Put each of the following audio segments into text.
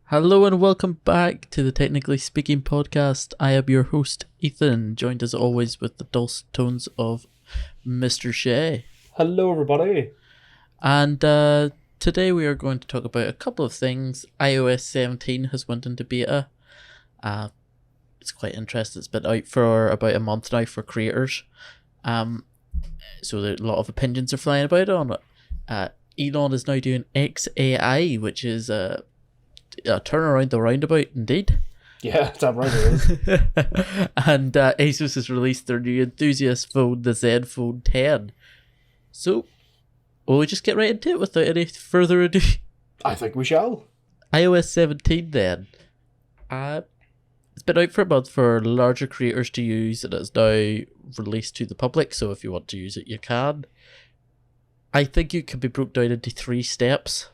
Hello and welcome back to the Technically Speaking podcast. I am your host, Ethan, joined as always with the dulcet tones of Mr. Shay. Hello, everybody. And today we are going to talk about a couple of things. iOS 17 has went into beta. It's quite interesting. It's been out for about a month now for creators. So there, a lot of opinions are flying about on it. Elon is now doing XAI, which is a turn around the roundabout indeed. Yeah, damn right it is. And Asus has released their new enthusiast phone, the Zenfone 10. So, will we just get right into it without any further ado? I think we shall. iOS 17 then. It's been out for a month for larger creators to use, and it's now released to the public, so if you want to use it, you can. I think it can be broke down into 3 steps,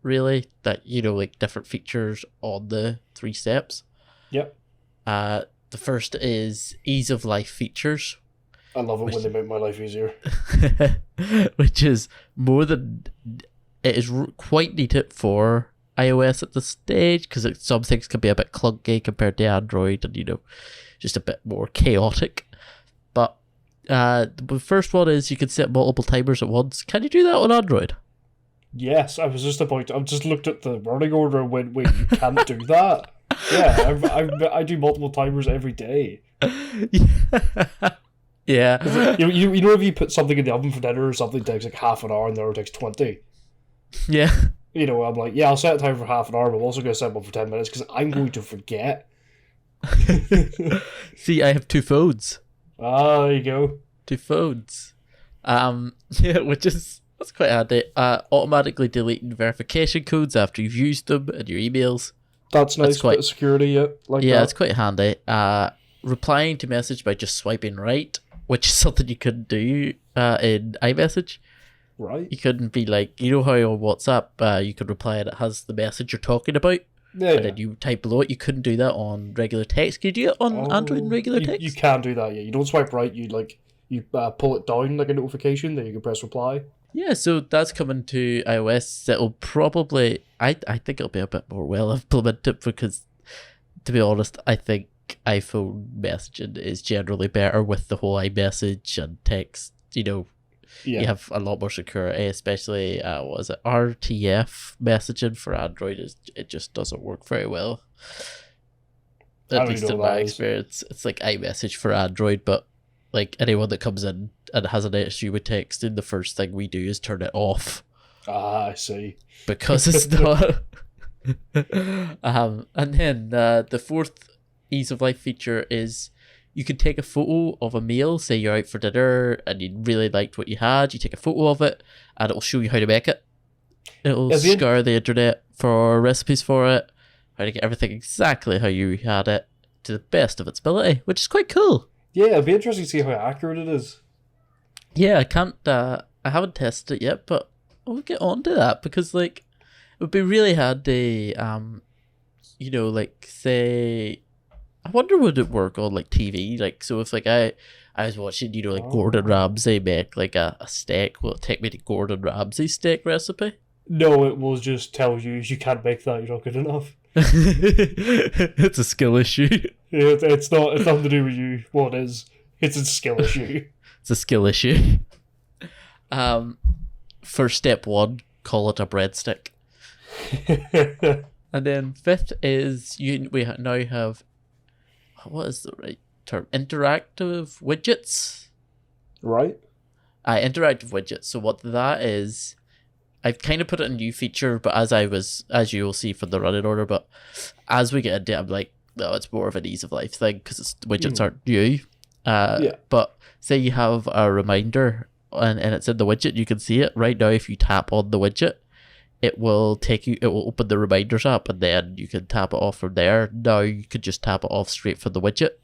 really, that, you know, like different features on the 3 steps. Yep. The first is ease of life features. I love it when they make my life easier. Which is more than... It is quite needed for iOS at this stage, because some things can be a bit clunky compared to Android and, you know, just a bit more chaotic. But the first one is you can set multiple timers at once. Can you do that on Android? Yes, I was just about to... I just looked at the running order and went, wait, you can't do that? Yeah, I do multiple timers every day. Yeah. You know if you put something in the oven for dinner or something takes like half an hour and the other takes 20? Yeah. You know, I'm like, yeah, I'll set a timer for half an hour, but I'm also going to set one for 10 minutes because I'm going to forget. See, I have 2 phones. Ah, there you go. 2 phones. Yeah, which is... That's quite handy. Automatically deleting verification codes after you've used them in your emails. That's nice, bit of security, yeah, it's quite handy. Replying to message by just swiping right, which is something you couldn't do in iMessage. Right. You couldn't be like, you know how on WhatsApp you could reply and it has the message you're talking about? Yeah. And then you type below it. You couldn't do that on regular text. Can you do it on Android and regular text? You can do that, yeah. You don't swipe right, you pull it down like a notification, then you can press reply. Yeah, so that's coming to iOS. It'll probably... I think it'll be a bit more well implemented because, to be honest, I think iPhone messaging is generally better with the whole iMessage and text. You know, You have a lot more security, especially, RTF messaging for Android. It just doesn't work very well. At least in my experience. It's like iMessage for Android, but like anyone that comes in and has an issue with texting, the first thing we do is turn it off. Ah, I see. Because it's not. And then the fourth ease of life feature is you can take a photo of a meal. Say you're out for dinner and you really liked what you had. You take a photo of it and it'll show you how to make it. It'll scour the internet for recipes for it, how to get everything exactly how you had it to the best of its ability, which is quite cool. Yeah, it'd be interesting to see how accurate it is. Yeah, I haven't tested it yet, but I'll get on to that because, like, it would be really handy, you know, like, say, I wonder would it work on, like, TV? Like, so if, like, I was watching, you know, like, Gordon Ramsay make, like, a steak, will it take me to Gordon Ramsay's steak recipe? No, it will just tell you can't make that, you're not good enough. It's a skill issue. Yeah, it's nothing to do with you. Well, it is. It's a skill issue. It's a skill issue. For step 1, call it a breadstick. And then 5th is we now have, what is the right term? Interactive widgets. Right. Interactive widgets. So what that is, I've kind of put it in a new feature, but as you will see from the running order, but as we get into it, I'm like, no, it's more of an ease of life thing because widgets aren't new. But say you have a reminder and it's in the widget, you can see it right now. If you tap on the widget, it will open the reminders app and then you can tap it off from there. Now you could just tap it off straight from the widget.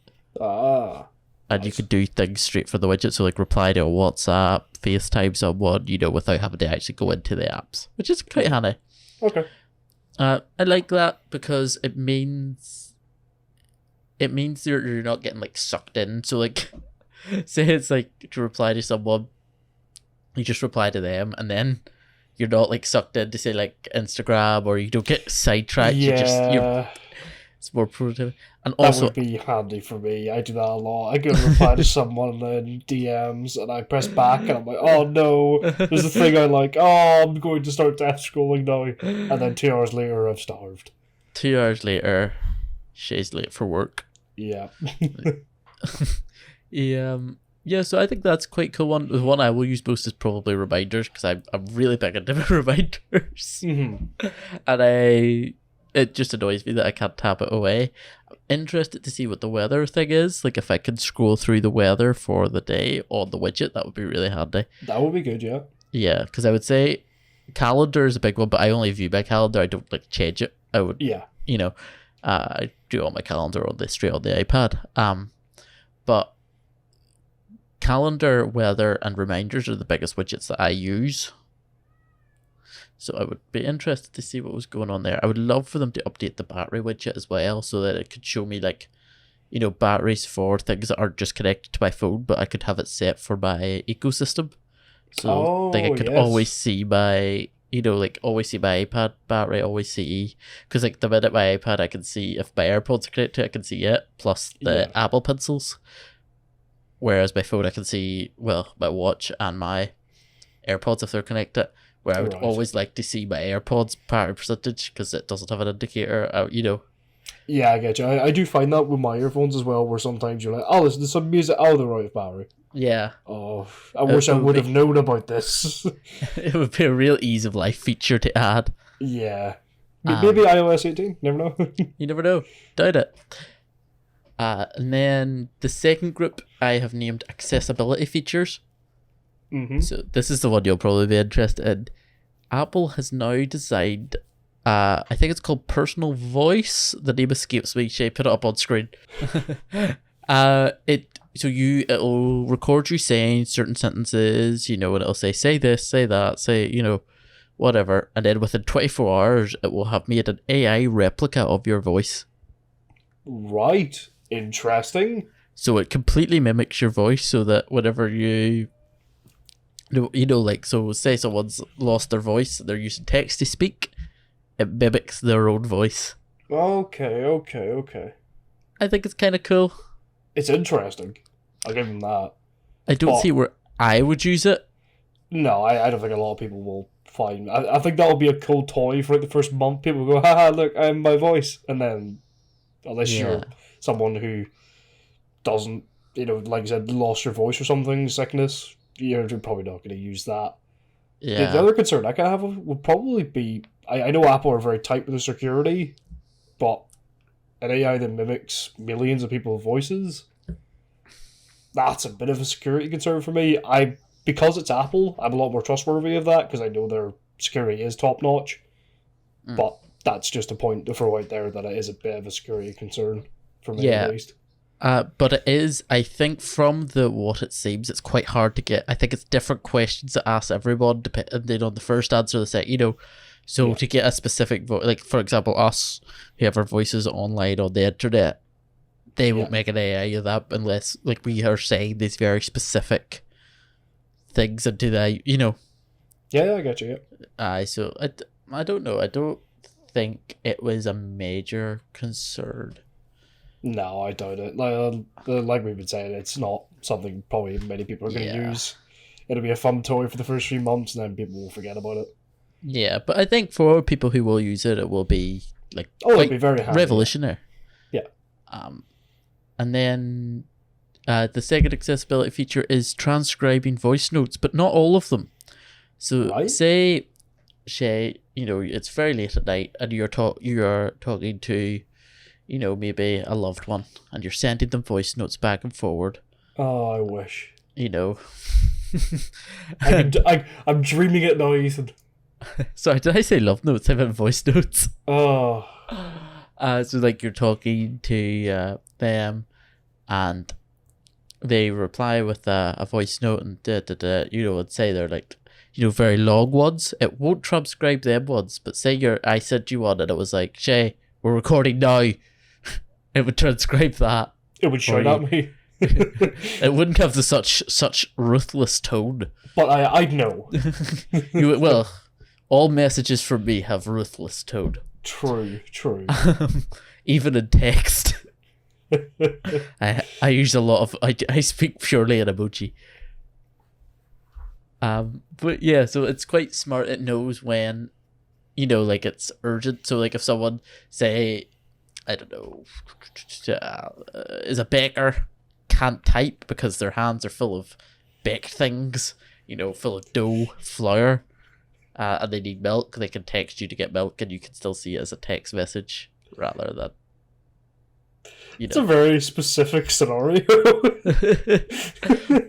And you can do things straight from the widget. So like reply to a WhatsApp, FaceTime someone, you know, without having to actually go into the apps, which is quite handy. Okay. I like that because it means you're not getting like sucked in. So like, say it's like to reply to someone, you just reply to them and then you're not like sucked into say like Instagram, or you don't get sidetracked. Yeah. It's more productive. And That also, would be handy for me. I do that a lot. I go to reply to someone in DMs and I press back and I'm like, oh no, there's a thing I like. Oh, I'm going to start death scrolling now. And then 2 hours later, I've starved. 2 hours later, Shay's late for work. Yeah. Yeah, so I think that's quite cool one. The one I will use most is probably reminders, because I'm really big into reminders. Mm-hmm. And it just annoys me that I can't tap it away. I'm interested to see what the weather thing is. Like, if I can scroll through the weather for the day on the widget, that would be really handy. That would be good, yeah. Yeah, because I would say calendar is a big one, but I only view my calendar. I don't like change it. I would, I do all my calendar straight on the iPad. But calendar, weather, and reminders are the biggest widgets that I use. So I would be interested to see what was going on there. I would love for them to update the battery widget as well, so that it could show me like, batteries for things that aren't just connected to my phone, but I could have it set for my ecosystem. So I could always see my, always see my iPad battery, always see, because like the minute my iPad, I can see if my AirPods are connected to it, I can see it, plus the Apple Pencils. Whereas my phone, I can see, my watch and my AirPods if they're connected. Where I would always like to see my AirPods battery percentage, because it doesn't have an indicator, Yeah, I get you. I do find that with my earphones as well, where sometimes you're like, oh, listen to some music, oh, they're out of battery. Yeah. Oh, I wish I would have known about this. It would be a real ease of life feature to add. Yeah. Maybe iOS 18, never know. You never know. Doubt it. And then the second group I have named accessibility features. Mm-hmm. So this is the one you'll probably be interested in. Apple has now designed, I think it's called Personal Voice. The name escapes me. Shay, put it up on screen. It'll record you saying certain sentences, and it'll say this, say that, say, whatever. And then within 24 hours, it will have made an AI replica of your voice. Right. Interesting. So it completely mimics your voice, so that whenever so say someone's lost their voice, they're using text to speak, it mimics their own voice. Okay. I think it's kind of cool. It's interesting. I'll give them that. I don't see where I would use it. No, I don't think a lot of people will find. I think that'll be a cool toy for like the first month. People will go, haha, look, I'm my voice. And then, unless you're someone who doesn't, like I said, lost your voice or something, sickness, you're probably not going to use that. Yeah. The other concern I can have would probably be, I know Apple are very tight with the security, but an AI that mimics millions of people's voices, that's a bit of a security concern for me. Because it's Apple, I'm a lot more trustworthy of that, because I know their security is top notch. But that's just a point to throw out there, that it is a bit of a security concern for me, at least. But it is, I think, from what it seems, it's quite hard to get. I think it's different questions that ask everyone, depending on the first answer, the second, So to get a specific voice, like for example, us, who have our voices online on the internet, they won't make an AI of that unless like we are saying these very specific things into that, Yeah, I get you. So I don't know. I don't think it was a major concern. No, I doubt it. Like we've been saying, it's not something probably many people are going to use. It'll be a fun toy for the first few months, and then people will forget about it. Yeah, but I think for people who will use it, it will be like it'll be very handy, revolutionary. Yeah. And then the second accessibility feature is transcribing voice notes, but not all of them. So say, Shay, it's very late at night, and you're talking to, maybe a loved one, and you're sending them voice notes back and forward. Oh, I wish. I'm dreaming it now, Ethan. Sorry, did I say love notes? I meant voice notes. Oh. So like you're talking to them, and they reply with a voice note, and and say they're like, very long ones. It won't transcribe them ones, but say I sent you one and it was like, Shay, we're recording now. It would transcribe that. It would shout at me. It wouldn't have such ruthless tone. But I'd know. You All messages from me have ruthless tone. True. Even in text. I use a lot of... I speak purely in emoji. But yeah, so it's quite smart. It knows when, like it's urgent. So like if someone, say, I don't know, is a baker, can't type because their hands are full of baked things, full of dough, flour, and they need milk, they can text you to get milk and you can still see it as a text message rather than, It's a very specific scenario.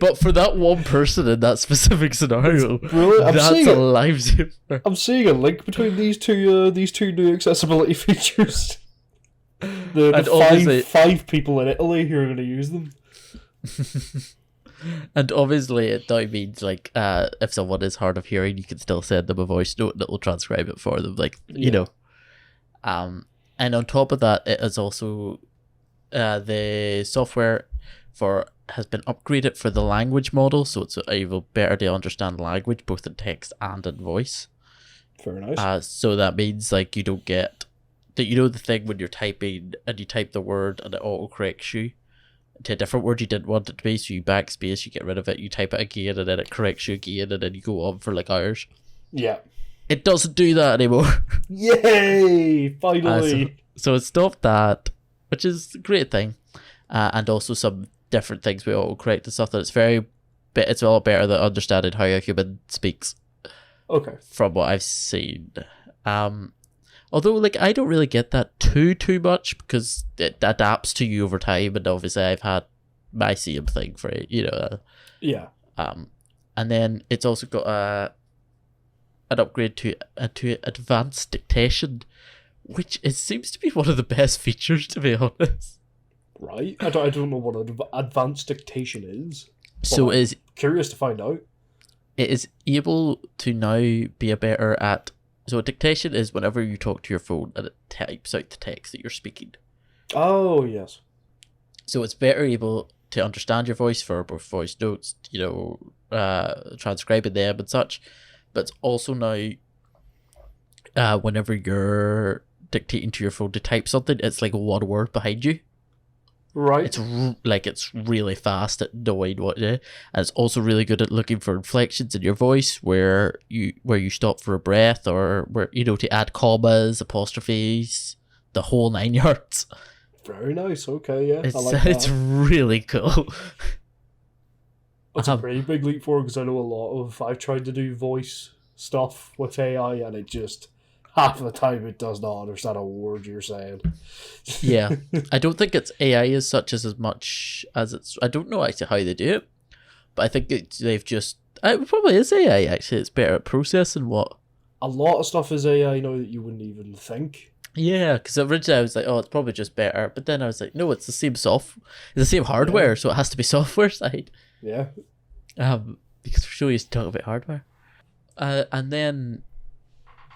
But for that one person in that specific scenario, that's a lifesaver. I'm seeing a link between these two new accessibility features. The five people in Italy who are going to use them. And obviously it now means like if someone is hard of hearing, you can still send them a voice note and it will transcribe it for them, and on top of that, it is also the software has been upgraded for the language model, so it's able better to understand language both in text and in voice. Very nice. So that means like you don't get that, the thing when you're typing and you type the word and it auto corrects you to a different word you didn't want it to be, so you backspace, you get rid of it, you type it again, and then it corrects you again, and then you go on for like hours. Yeah. It doesn't do that anymore. Yay! Finally. So it stopped that, which is a great thing, and also some different things we autocorrect and stuff. That it's a lot better than understanding how a human speaks. Okay. From what I've seen, although like I don't really get that too much because it adapts to you over time, and obviously I've had my same thing for it, Yeah. And then it's also got an upgrade to advanced dictation, which it seems to be one of the best features, to be honest. Right. I don't know what advanced dictation is. So is curious to find out. It is able to now be a better at... So dictation is whenever you talk to your phone and it types out the text that you're speaking. Oh, yes. So it's better able to understand your voice for both voice notes, transcribing them and such. But it's also now, whenever you're dictating to your phone to type something, it's like one word behind you. Right. It's really fast at knowing what to do. And it's also really good at looking for inflections in your voice where you stop for a breath, or where, to add commas, apostrophes, the whole 9 yards. Very nice. Okay, yeah. It's, I like that. It's really cool. It's a pretty big leap forward, because I know I've tried to do voice stuff with AI and it just... half of the time it does not understand a word you're saying. Yeah. I don't think it's AI as much as it's... I don't know actually how they do it, but I think they've just... It probably is AI actually. It's better at processing what... A lot of stuff is AI now that you wouldn't even think. Yeah, because originally I was like, oh, it's probably just better. But then I was like, no, it's the same it's the same hardware, so it has to be software side. Yeah. Because we're so used to talking about hardware. And then...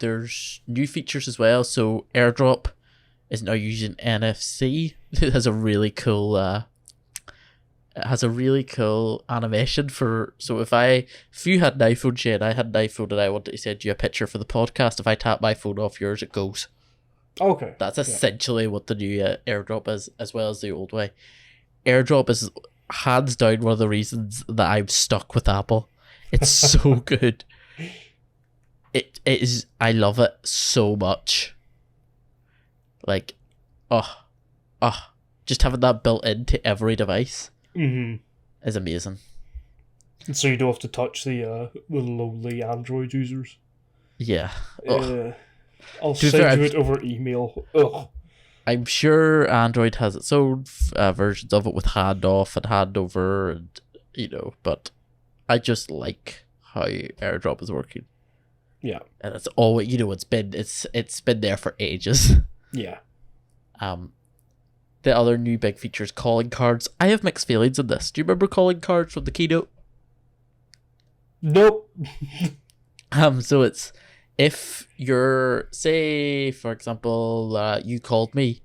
there's new features as well. So AirDrop is now using NFC. It has a really cool animation for... So if you had an iPhone, Shay, and I had an iPhone and I wanted to send you a picture for the podcast, if I tap my phone off yours, it goes. Okay. That's essentially what the new AirDrop is, as well as the old way. AirDrop is hands down one of the reasons that I'm stuck with Apple. It's so good. It is. I love it so much. Like, just having that built into every device is amazing. So you don't have to touch the lonely Android users. Yeah. I'll send you it over email. Ugh. I'm sure Android has its own versions of it with handoff and handover, and but I just like how AirDrop is working. Yeah, and it's always it's been there for ages. Yeah. The other new big feature is calling cards. I have mixed feelings on this. Do you remember calling cards from the keynote? Nope. So it's if you're, say for example, you called me,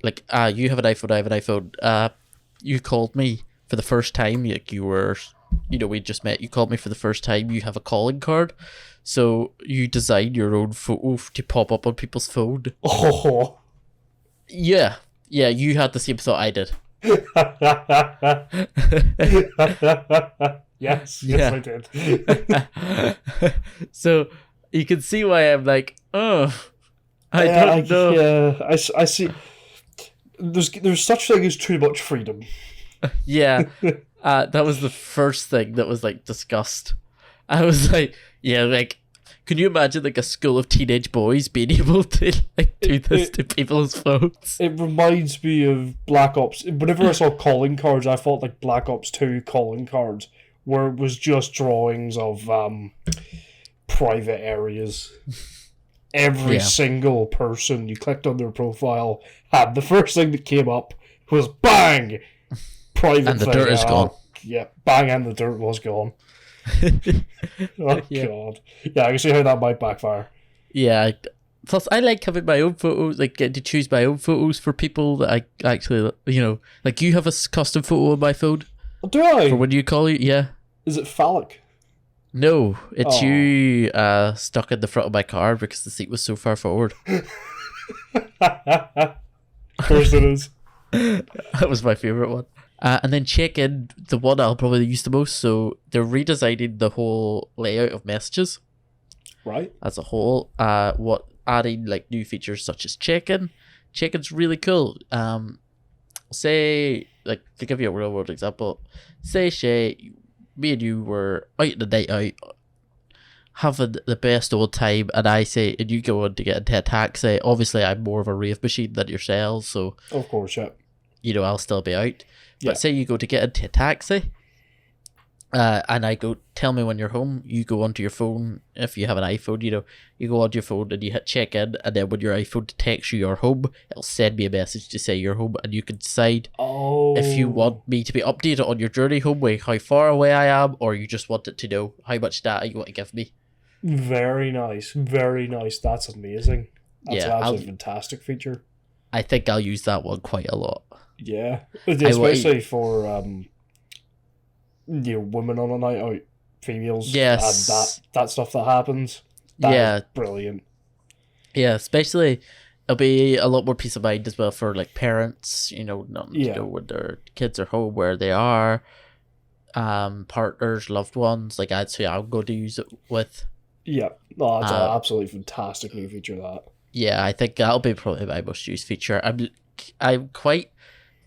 like you have an iPhone, I have an iPhone. You called me for the first time, like you were we just met, you called me for the first time, you have a calling card. So you design your own photo to pop up on people's phone. Oh. Yeah. Yeah, you had the same thought I did. Yes, Yeah. I did. So you can see why I'm like, oh, I don't know. Yeah, I see. There's such thing as too much freedom. Yeah, that was the first thing that was like discussed. I was like, yeah, like, can you imagine like a school of teenage boys being able to like do this to people's phones? It reminds me of Black Ops. Whenever I saw calling cards, I thought like Black Ops 2 calling cards, where it was just drawings of private areas. Every single person you clicked on their profile had the first thing that came up was bang! Private And the thing. dirt is gone. Yeah, bang, and the dirt was gone. Oh, Yeah. God. Yeah, I can see how that might backfire. Yeah. Plus, I like having my own photos, like getting to choose my own photos for people that I actually, like you have a custom photo on my phone. Do I? For when you call you, yeah. Is it phallic? No, it's Oh. you stuck in the front of my car because the seat was so far forward. Of course it is. That was my favourite one. And then check-in, the one I'll probably use the most. So they're redesigning the whole layout of messages Right? as a whole. Adding like new features such as check-in. Check-in's really cool. Say, like, to give you a real-world example, say, Shay, me and you were out on a night out, having the best old time, and I say, and you go on to get into a taxi. Obviously, I'm more of a rave machine than yourselves, so Of course, yeah. I'll still be out. Yeah. But say you go to get into a taxi, and I go, tell me when you're home. You go onto your phone. If you have an iPhone, you go onto your phone and you hit check in, and then when your iPhone detects you're home, it'll send me a message to say you're home, and you can decide if you want me to be updated on your journey home, with how far away I am, or you just want it to know how much data you want to give me. Very nice. Very nice. That's amazing. That's an absolutely fantastic feature. I think I'll use that one quite a lot. Yeah. Especially for women on a night out, females. Yes. And that stuff that happens. That is brilliant. Yeah, especially it'll be a lot more peace of mind as well for like parents, not to know when their kids are home, where they are, partners, loved ones. Like that's who I'm going to use it with. Yeah, no, that's an absolutely fantastic new feature. That. Yeah, I think that'll be probably my most used feature. I'm quite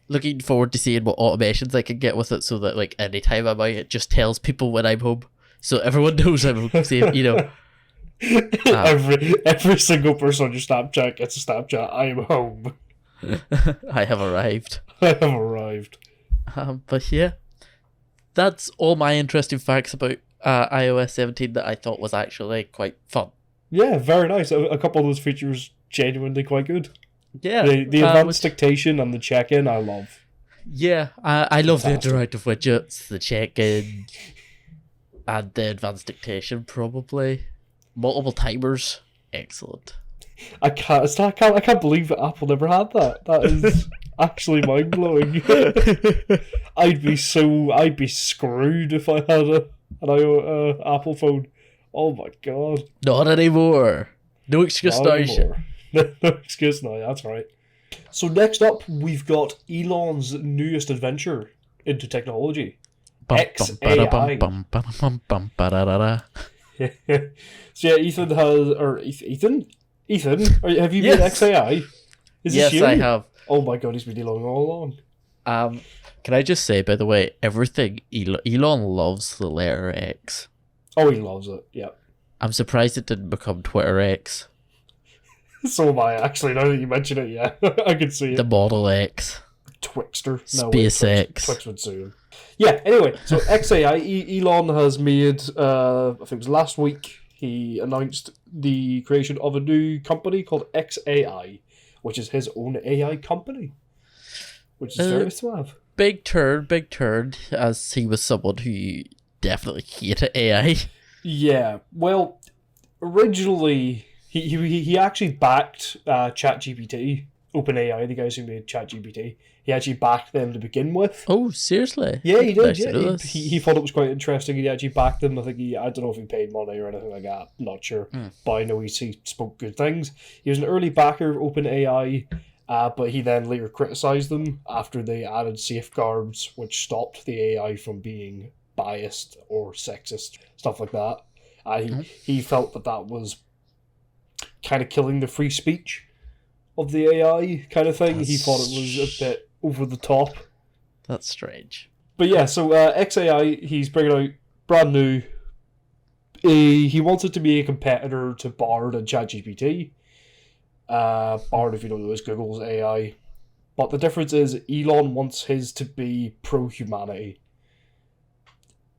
looking forward to seeing what automations I can get with it, so that like anytime I'm out, it just tells people when I'm home, so everyone knows I'm home. Every single person on your Snapchat gets a Snapchat. I am home. I have arrived. I have arrived. But yeah, that's all my interesting facts about iOS 17 that I thought was actually quite fun. Yeah, very nice. A couple of those features genuinely quite good. Yeah, the advanced dictation and the check-in I love. Yeah, I love the interactive widgets, the check-in, and the advanced dictation. Probably multiple timers. Excellent. I can't believe that Apple never had that. That is actually mind blowing. I'd be screwed if I had an Apple phone. Oh my god. Not anymore. No excuse now. No excuse now, that's right. So next up, we've got Elon's newest adventure into technology. XAI. So yeah, Ethan, have you made XAI? Yes, I have. Oh my god, he's been Elon all along. Can I just say, by the way, everything Elon loves the letter X. Oh, he loves it. Yeah. I'm surprised it didn't become Twitter X. So am I, actually. Now that you mention it, yeah, I can see it. The Model X. Twixter. SpaceX. Twix would soon. Yeah. Anyway, so XAI, Elon has made. I think it was last week. He announced the creation of a new company called XAI, which is his own AI company, which is very suave. Big turn, as he was someone who definitely hated AI. Yeah, well, originally he actually backed ChatGPT OpenAI, the guys who made ChatGPT. He actually backed them to begin with. Oh, seriously? Yeah, he did. Yeah, Nice. he thought it was quite interesting. He actually backed them. I don't know if he paid money or anything like that. I'm not sure, but I know he spoke good things. He was an early backer of OpenAI, but he then later criticised them after they added safeguards which stopped the AI from being biased or sexist, stuff like that. He felt that was kind of killing the free speech of the AI kind of thing. He thought it was a bit over the top. That's strange. But yeah, so XAI, he's bringing out brand new. He wants it to be a competitor to Bard and ChatGPT. Bard, if you don't know, is Google's AI. But the difference is Elon wants his to be pro-humanity.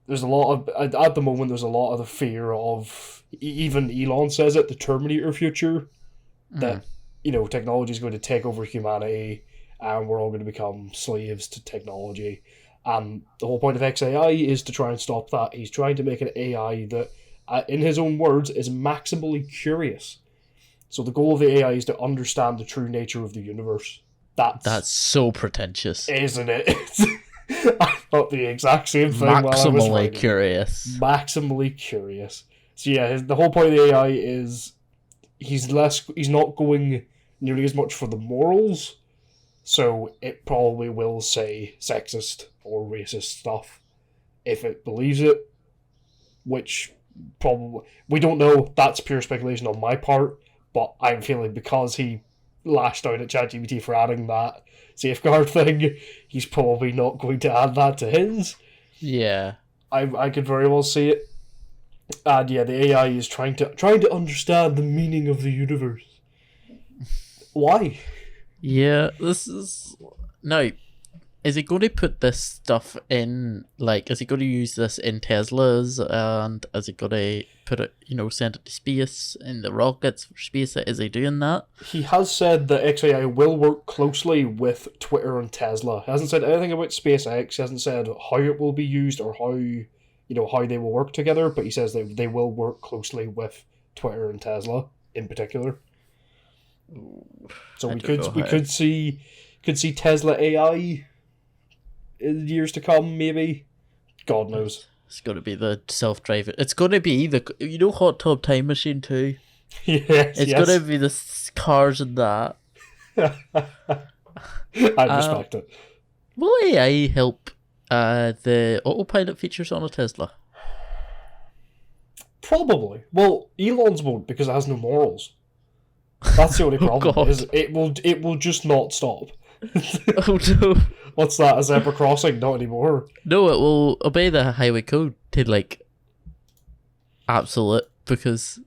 There's a lot of, at the moment, there's a lot of the fear of, even Elon says it, the Terminator future, that, technology is going to take over humanity and we're all going to become slaves to technology. And the whole point of XAI is to try and stop that. He's trying to make an AI that, in his own words, is maximally curious. So the goal of the AI is to understand the true nature of the universe. That's so pretentious. Isn't it? I thought the exact same thing. Maximally curious. Maximally curious. So yeah, the whole point of the AI is he's not going nearly as much for the morals, so it probably will say sexist or racist stuff if it believes it, which probably, we don't know, that's pure speculation on my part, but I'm feeling because he lashed out at ChatGPT for adding that safeguard thing, he's probably not going to add that to his. Yeah. I could very well see it. And yeah, the AI is trying to understand the meaning of the universe. Why? Yeah, this is... Now, is he going to put this stuff in, is he going to use this in Teslas, and is he going to put it, send it to space, in the rockets for space? Is he doing that? He has said that XAI will work closely with Twitter and Tesla. He hasn't said anything about SpaceX. He hasn't said how it will be used or how they will work together, but he says that they will work closely with Twitter and Tesla in particular. So we could see Tesla AI in years to come, maybe. God knows. It's going to be the self-driving. It's going to be the Hot Tub Time Machine too. Yes, it's going to be the cars and that. I respect it. Will AI help the autopilot features on a Tesla? Probably. Well, Elon's won't because it has no morals. That's the only problem. Is it will just not stop. Oh no! What's that? A zebra crossing? Not anymore. No, it will obey the highway code to absolute, because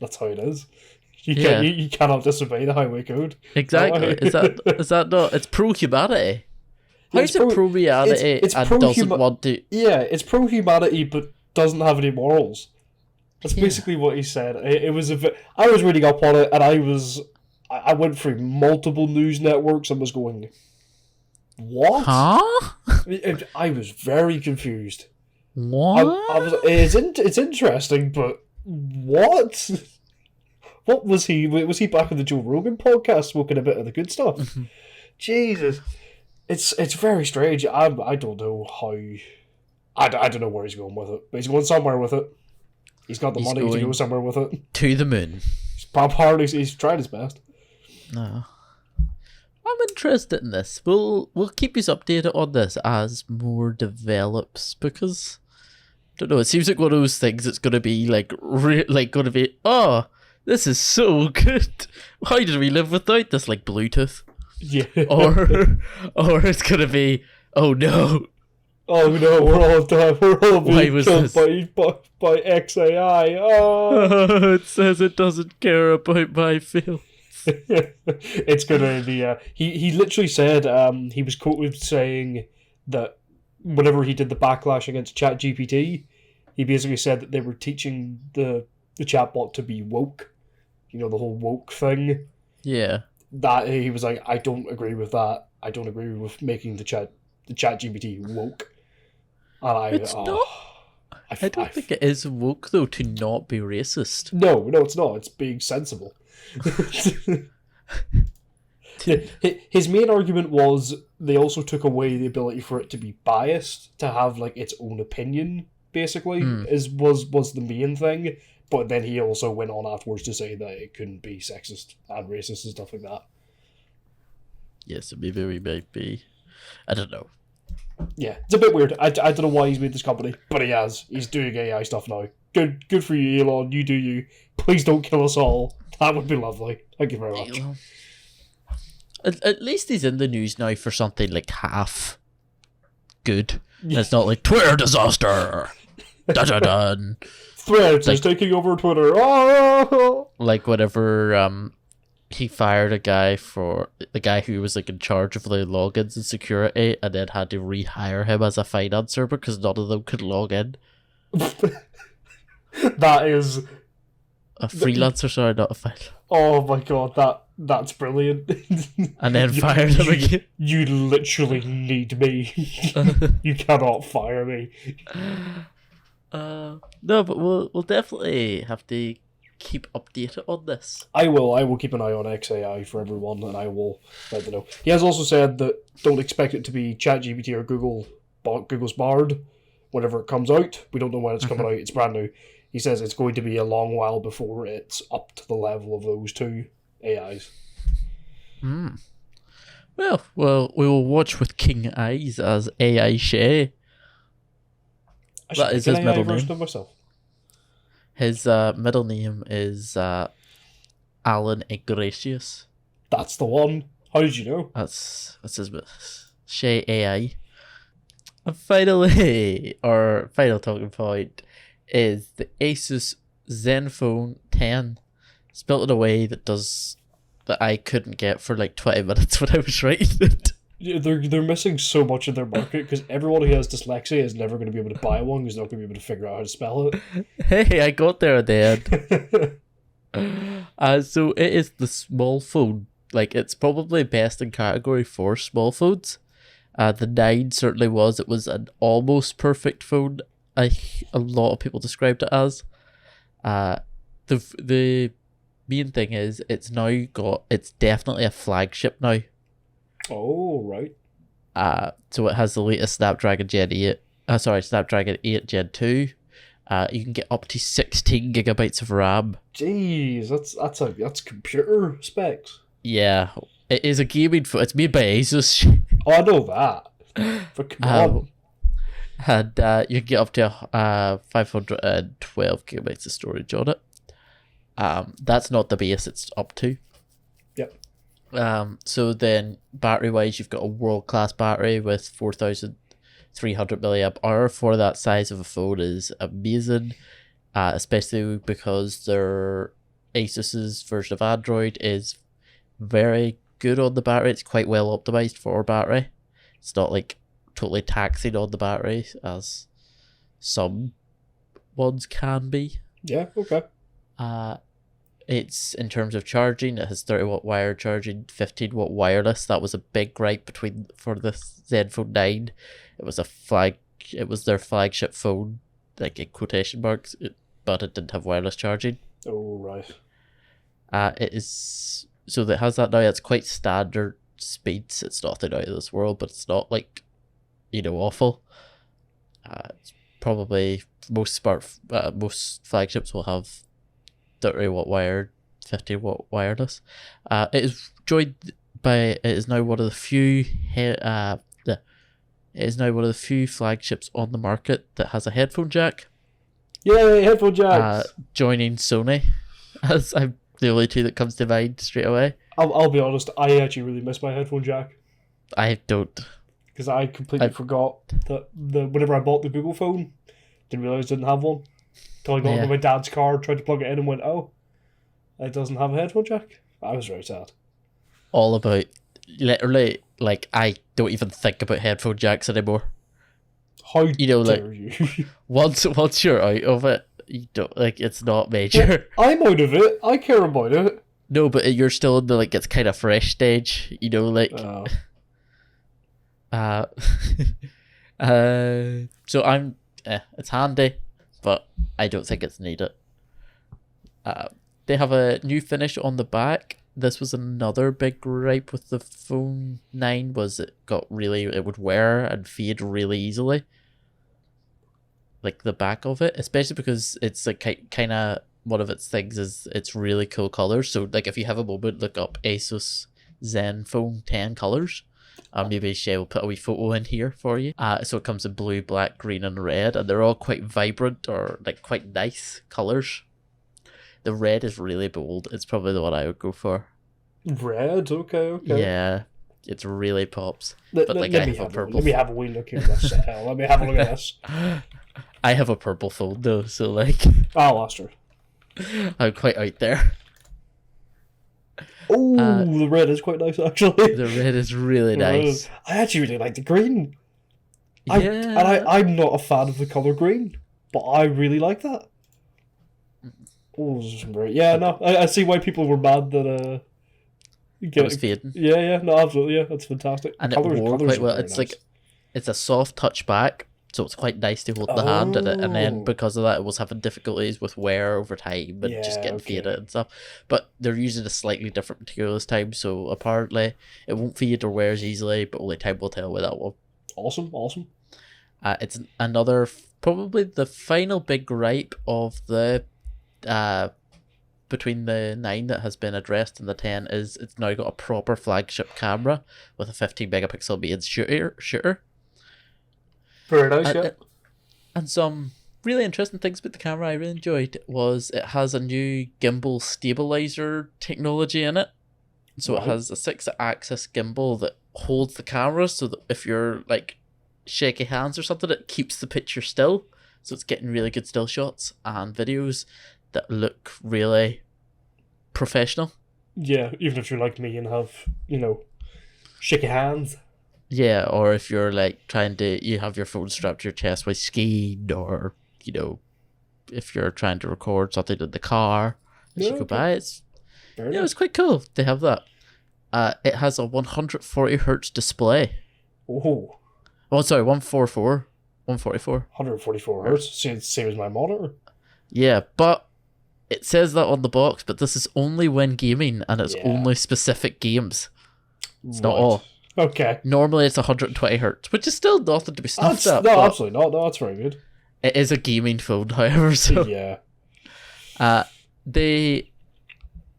that's how it is. You cannot disobey the highway code. Exactly. Is that not? It's pro humanity. How is it pro reality and doesn't want to? Yeah, it's pro humanity but doesn't have any morals. That's basically what he said. It was I was reading up on it, and I went through multiple news networks and was going, what? Huh? I was very confused. What? It's interesting, but what? What was he? Was he back in the Joe Rogan podcast smoking a bit of the good stuff? Jesus, it's very strange. I don't know how. I don't know where he's going with it, but he's going somewhere with it. He's got the money to go somewhere with it. To the moon. He's tried his best. No. I'm interested in this. We'll keep you updated on this as more develops, because I don't know, it seems like one of those things that's gonna be gonna be, oh, this is so good. How did we live without this? Like Bluetooth. Yeah. Or it's gonna be, oh no. Oh no, we're all being killed by XAI. Oh. It says it doesn't care about my feelings. It's gonna be. He literally said he was quoted saying that whenever he did the backlash against ChatGPT, he basically said that they were teaching the chatbot to be woke. The whole woke thing. Yeah. That he was like, I don't agree with that. I don't agree with making the ChatGPT woke. And it's not. I don't think it is woke though to not be racist. No, it's not. It's being sensible. His main argument was they also took away the ability for it to be biased, to have like its own opinion. Basically, was the main thing. But then he also went on afterwards to say that it couldn't be sexist and racist and stuff like that. Yes, so maybe we might be. I don't know. Yeah, it's a bit weird. I don't know why he's made this company, but he has. He's doing AI stuff now. Good for you, Elon. You do you. Please don't kill us all. That would be lovely. Thank you very much. Elon. At least he's in the news now for something like half good. Yeah. It's not like Twitter disaster. Dun dun dun. Threads is taking over Twitter. Oh! Like whenever he fired the guy who was like in charge of the logins and security, and then had to rehire him as a financer because none of them could log in. That is a freelancer, sorry, not a financer. Oh my god, that's brilliant. And then fired him again. You literally need me. You cannot fire me. No, but we'll definitely have to keep updated on this. I will keep an eye on XAI for everyone, and I will let them know. He has also said that don't expect it to be ChatGPT or Google's Bard whenever it comes out. We don't know when it's coming out. It's brand new. He says it's going to be a long while before it's up to the level of those two AIs. Well, we will watch with king eyes as AI Shay. That is his middle name. Of myself. His middle name is Alan Ignatius. That's the one. How did you know? That's his Shay AI. And finally, our final talking point is the Asus Zenfone 10. Spelt in a way that I couldn't get for like 20 minutes when I was writing it. Yeah, they're missing so much of their market because everyone who has dyslexia is never going to be able to buy one because they're not going to be able to figure out how to spell it. Hey, I got there at the end. So it is the small phone. Like, it's probably best in category for small phones. The 9 certainly was. It was an almost perfect phone. A lot of people described it as. The main thing is it's definitely a flagship now. Oh, right. So it has the latest Snapdragon 8 Gen 2. You can get up to 16 gigabytes of RAM. Jeez, that's computer specs. Yeah, it is a gaming phone. It's made by Asus. Oh, I know that. But come on. And you can get up to 512 gigabytes of storage on it. That's not the base it's up to. Yep. So then battery wise, you've got a world class battery with 4,300 milliamp hour for that size of a phone is amazing. Especially because their Asus's version of Android is very good on the battery. It's quite well optimized for battery. It's not like totally taxing on the battery as some ones can be. Yeah, okay. It's in terms of charging, it has 30-watt wired charging, 15-watt wireless. That was a big gripe for the Zenfone 9. It was their flagship phone, like in quotation marks, but it didn't have wireless charging. Oh, right. It has that now. It's quite standard speeds. It's nothing out of this world, but it's not like, awful. It's probably most flagships will have 30-watt wired, 15-watt wireless. It is now one of the few flagships on the market that has a headphone jack. Yay, headphone jacks! Joining Sony, as I'm the only two that comes to mind straight away. I'll be honest, I actually really miss my headphone jack. I don't. Because I completely forgot that whenever I bought the Google phone, didn't realise I didn't have one. Until I got into my dad's car, tried to plug it in and went, oh, it doesn't have a headphone jack. I was very sad. All about, literally, like, I don't even think about headphone jacks anymore. How dare you? once you're out of it, you don't, like, it's not major. Well, I'm out of it. I care about it. No, but you're still in the, like, it's kind of fresh stage, like... So I'm... it's handy, but I don't think it's needed. They have a new finish on the back. This was another big gripe with the phone 9 was it would wear and fade really easily. Like the back of it, especially because it's like kind of one of its things is it's really cool colors. So like if you have a moment, look up Asus Zenfone 10 colors. Maybe Shay will put a wee photo in here for you. So it comes in blue, black, green, and red, and they're all quite vibrant or like quite nice colors. The red is really bold. It's probably the one I would go for. Red, okay. Yeah, it's really pops. But like I have a purple. Let me have a wee look at this. Let me have a look at this. I have a purple phone though, so like. Oh, lost her. I'm quite out there. Oh, the red is quite nice actually. The red is really nice. I actually really like the green. Yeah. I'm not a fan of the color green, but I really like that. Oh, this is great. Yeah, no, I see why people were mad that it was fading. Yeah, no, absolutely, yeah, that's fantastic. And it wore quite well. It's nice. Like it's a soft touch back, so it's quite nice to hold the hand in it. And then because of that, it was having difficulties with wear over time and just getting faded and stuff. But they're using a slightly different material this time, so apparently it won't fade or wear as easily, but only time will tell with that one. Awesome. It's another probably the final big gripe of the between the 9 that has been addressed and the 10 is it's now got a proper flagship camera with a 15 megapixel main shooter. Very nice, yeah. And some really interesting things about the camera I really enjoyed was it has a new gimbal stabilizer technology in it. So it has a 6-axis gimbal that holds the camera so that if you're like shaky hands or something, it keeps the picture still. So it's getting really good still shots and videos that look really professional. Yeah, even if you're like me and have, shaky hands. Yeah, or if you're like you have your phone strapped to your chest while skiing, or, if you're trying to record something in the car as you go by, it's quite cool to have that. It has a 140 hertz display. Oh, sorry, 144. 144 hertz, same as my monitor. Yeah, but it says that on the box, but this is only when gaming, and it's only specific games. It's not all. Okay. Normally it's 120 hertz, which is still nothing to be snuffed at. No, absolutely not. No, that's very good. It is a gaming phone, however. So yeah. They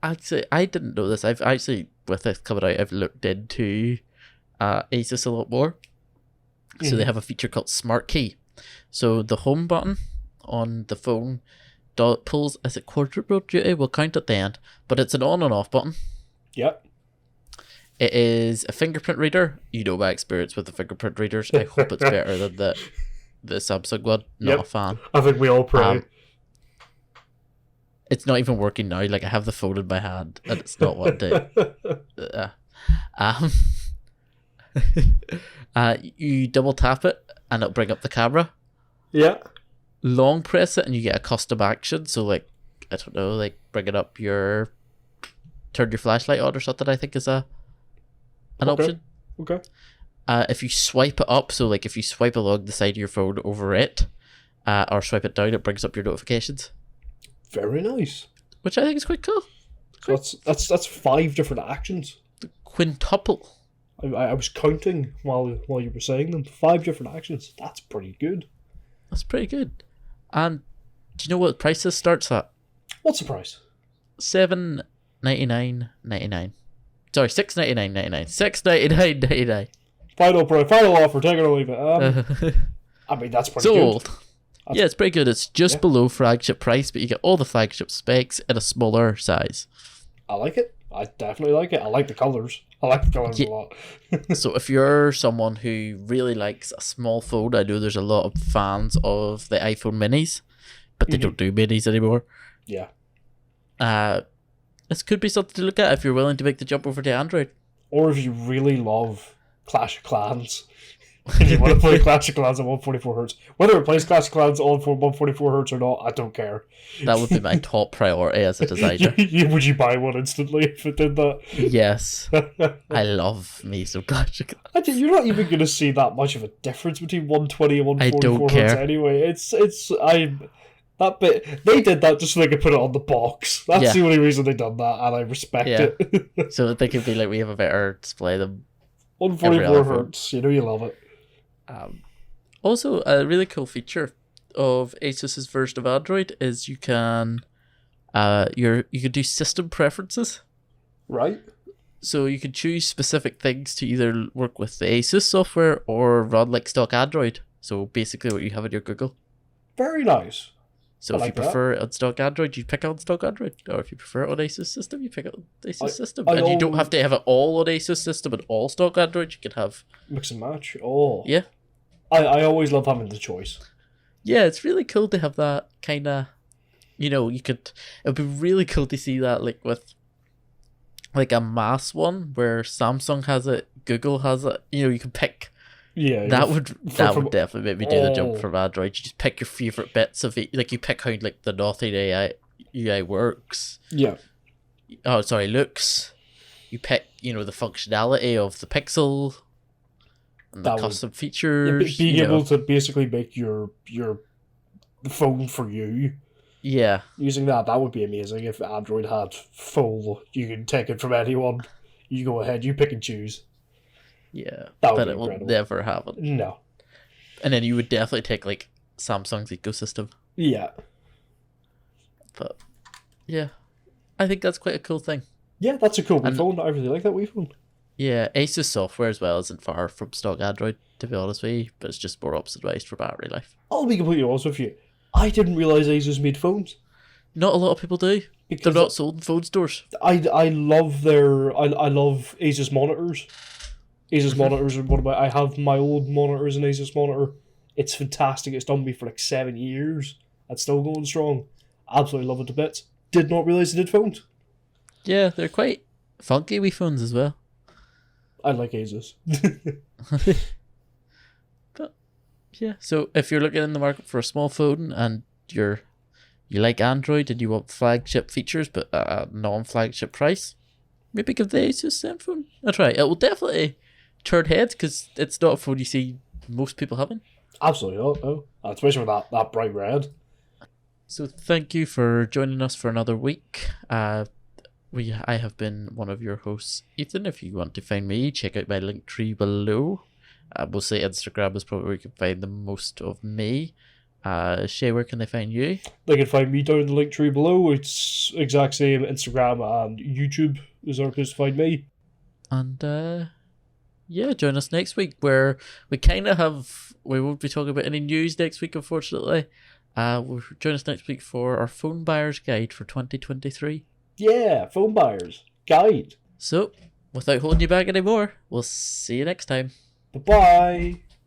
actually, I didn't know this. I've actually, with this coming out, I've looked into Asus a lot more. So they have a feature called Smart Key. So the home button on the phone pulls as a quadruple duty. We'll count at the end, but it's an on and off button. Yep. It is a fingerprint reader. You know my experience with the fingerprint readers. I hope it's better than the Samsung one. Not a fan. I think we all pray. It's not even working now. Like I have the phone in my hand and it's not wanting. You double tap it and it'll bring up the camera. Yeah. Long press it and you get a custom action. So like, I don't know, like bringing up turn your flashlight on or something, I think is an option. Okay. If you swipe it up, so like if you swipe along the side of your phone over it, or swipe it down, it brings up your notifications. Very nice. Which I think is quite cool. So that's 5 different actions. The quintuple. I was counting while you were saying them. 5 different actions. That's pretty good. That's pretty good. And do you know what price this starts at? What's the price? $799.99. Sorry, $699.99. $699.99. Final price, final offer. Take it or leave it. I mean, that's pretty good. Yeah, it's pretty good. It's just below flagship price, but you get all the flagship specs in a smaller size. I like it. I definitely like it. I like the colours. I like the colours a lot. So if you're someone who really likes a small phone, I know there's a lot of fans of the iPhone minis, but they don't do minis anymore. Yeah. This could be something to look at if you're willing to make the jump over to Android. Or if you really love Clash of Clans. And you want to play Clash of Clans at 144 hertz. Whether it plays Clash of Clans on 144 hertz or not, I don't care. That would be my top priority as a designer. Would you buy one instantly if it did that? Yes. I love me some Clash of Clans. You're not even going to see that much of a difference between 120 and 144 hertz anyway. That bit, they did that just so they could put it on the box. That's the only reason they done that, and I respect it. So they could be like, we have a better display than 144 hertz, you know you love it. Also, a really cool feature of Asus's version of Android is you can you can do system preferences. Right. So you can choose specific things to either work with the Asus software or run like stock Android. So basically what you have in your Google. Very nice. So if you prefer it on stock Android, you pick on stock Android. Or if you prefer it on Asus system, you pick it on Asus system. And you don't have to have it all on Asus system and all stock Android. You can have... Mix and match. Oh. Yeah. I always love having the choice. Yeah, it's really cool to have that kind of... You know, you could... It would be really cool to see that like with... Like a mass one where Samsung has it, Google has it. You know, you can pick... Yeah, that would definitely make me do the jump from Android. You just pick your favorite bits of it, like you pick how like the Northern AI works. Yeah. Oh, sorry, looks. You pick, you know, the functionality of the Pixel and the custom features. Being able to basically make your phone for you. Yeah. Using that would be amazing if Android had full. You can take it from anyone. You go ahead. You pick and choose. Yeah, but it will never happen. No. And then you would definitely take like Samsung's ecosystem. Yeah. But yeah, I think that's quite a cool thing. Yeah, that's a cool Wii phone. I really like that Wii phone. Yeah, Asus software as well isn't far from stock Android, to be honest with you, but it's just more optimized for battery life. I'll be completely honest with you. I didn't realise Asus made phones. Not a lot of people do. Because they're not sold in phone stores. I love I love Asus monitors. Asus monitors are one of I have my old monitor as an Asus monitor. It's fantastic. It's done me for like 7 years. It's still going strong. Absolutely love it to bits. Did not realise they did phones. Yeah, they're quite funky wee phones as well. I like Asus. But yeah, so if you're looking in the market for a small phone and you like Android and you want flagship features but a non-flagship price, maybe give the Asus Zenfone a try. It will definitely turn heads because it's not a phone you see most people having. Absolutely not, no. Especially with that bright red. So thank you for joining us for another week. I have been one of your hosts, Ethan. If you want to find me, check out my link tree below. We'll say Instagram is probably where you can find the most of me. Shay, where can they find you? They can find me down in the link tree below. It's exact same Instagram and YouTube is our place to find me. And yeah, join us next week where we won't be talking about any news next week, unfortunately. Join us next week for our phone buyer's guide for 2023. Yeah, phone buyers guide. So, without holding you back anymore, we'll see you next time. Bye-bye.